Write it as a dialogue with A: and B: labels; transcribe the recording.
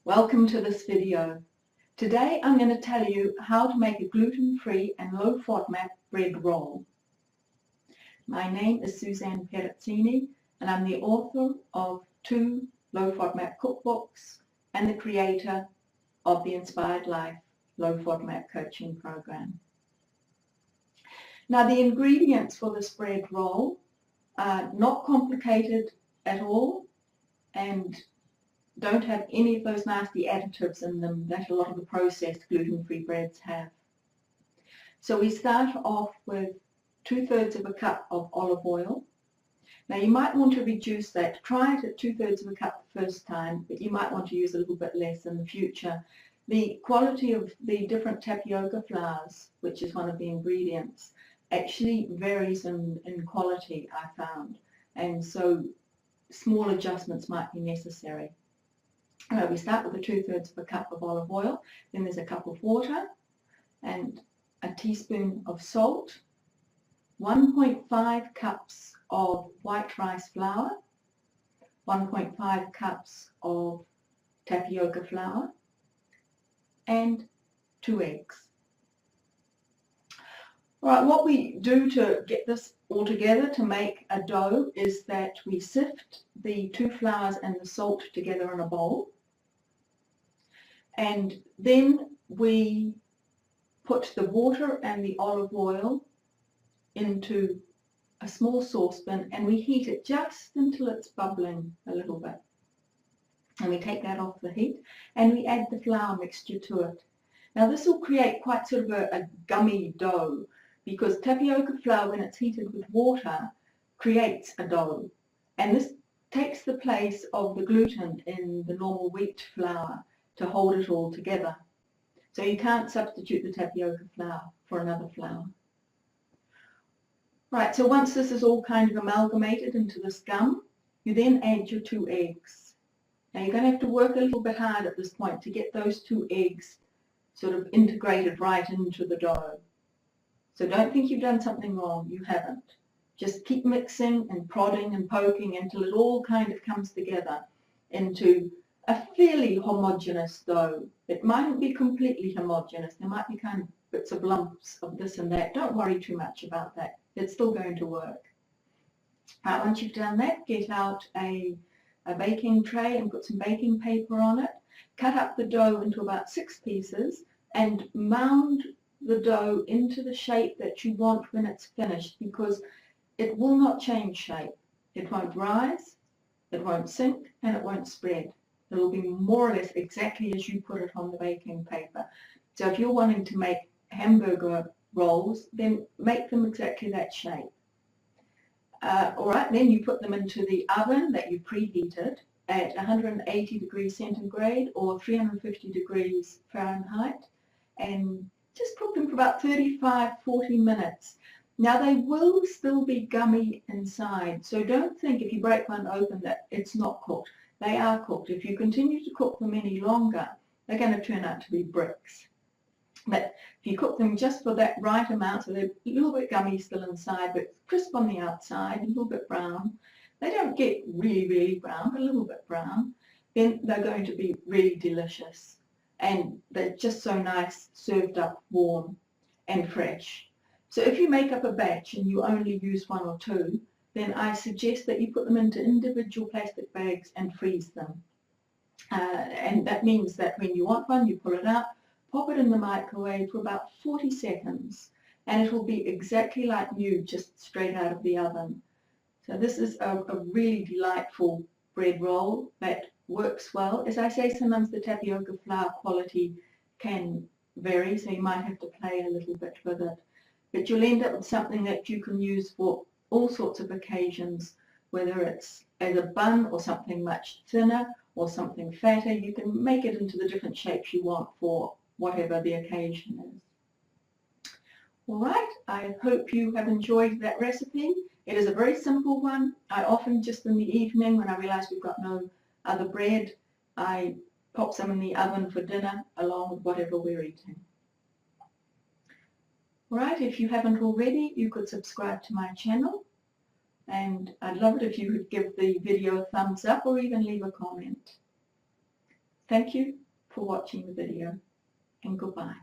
A: Welcome to this video. Today I'm going to tell you how to make a gluten-free and low Fodmap bread roll. My name is Suzanne Perezzini and I'm the author of 2 low Fodmap cookbooks and the creator of the Inspired Life low Fodmap coaching program. Now the ingredients for this bread roll are not complicated at all and don't have any of those nasty additives in them that a lot of the processed gluten-free breads have. So we start off with 2/3 of a cup of olive oil. Now you might want to reduce that. Try it at 2/3 of a cup the first time, but you might want to use a little bit less in the future. The quality of the different tapioca flours, which is one of the ingredients, actually varies in quality, I found, and so small adjustments might be necessary. We start with 2/3 of a cup of olive oil, then there's a cup of water and a teaspoon of salt, 1.5 cups of white rice flour, 1.5 cups of tapioca flour, and 2 eggs. Alright, what we do to get this all together to make a dough is that we sift the 2 flours and the salt together in a bowl, and then we put the water and the olive oil into a small saucepan and we heat it just until it's bubbling a little bit. And we take that off the heat and we add the flour mixture to it. Now this will create quite sort of a gummy dough, because tapioca flour, when it's heated with water, creates a dough, and this takes the place of the gluten in the normal wheat flour to hold it all together. So you can't substitute the tapioca flour for another flour. Right, so once this is all kind of amalgamated into this gum, you then add your 2 eggs. Now you're going to have to work a little bit hard at this point to get those 2 eggs sort of integrated right into the dough. So don't think you've done something wrong, you haven't. Just keep mixing and prodding and poking until it all kind of comes together into a fairly homogeneous dough. It mightn't be completely homogeneous, there might be kind of bits of lumps of this and that. Don't worry too much about that, it's still going to work. Once you've done that, get out a baking tray and put some baking paper on it. Cut up the dough into about 6 pieces and mound the dough into the shape that you want when it's finished, because it will not change shape. It won't rise, it won't sink, and it won't spread. It will be more or less exactly as you put it on the baking paper. So if you're wanting to make hamburger rolls, then make them exactly that shape. Alright, then you put them into the oven that you preheated at 180 degrees centigrade or 350 degrees Fahrenheit, and just cook them for about 35-40 minutes. Now they will still be gummy inside, so don't think if you break one open that it's not cooked. They are cooked. If you continue to cook them any longer, they're going to turn out to be bricks. But if you cook them just for that right amount, so they're a little bit gummy still inside, but crisp on the outside, a little bit brown. They don't get really, really brown, but a little bit brown. Then they're going to be really delicious. And they're just so nice served up warm and fresh. So if you make up a batch and you only use 1 or 2, then I suggest that you put them into individual plastic bags and freeze them. And that means that when you want one, you pull it out, pop it in the microwave for about 40 seconds, and it will be exactly like new, just straight out of the oven. So this is a really delightful bread roll that works well. As I say, sometimes the tapioca flour quality can vary, so you might have to play a little bit with it. But you'll end up with something that you can use for all sorts of occasions, whether it's as a bun or something much thinner or something fatter. You can make it into the different shapes you want for whatever the occasion is. Alright, I hope you have enjoyed that recipe. It is a very simple one. I often just in the evening, when I realise we've got no other bread, I pop some in the oven for dinner along with whatever we're eating. Alright, if you haven't already, you could subscribe to my channel, and I'd love it if you could give the video a thumbs up or even leave a comment. Thank you for watching the video, and goodbye.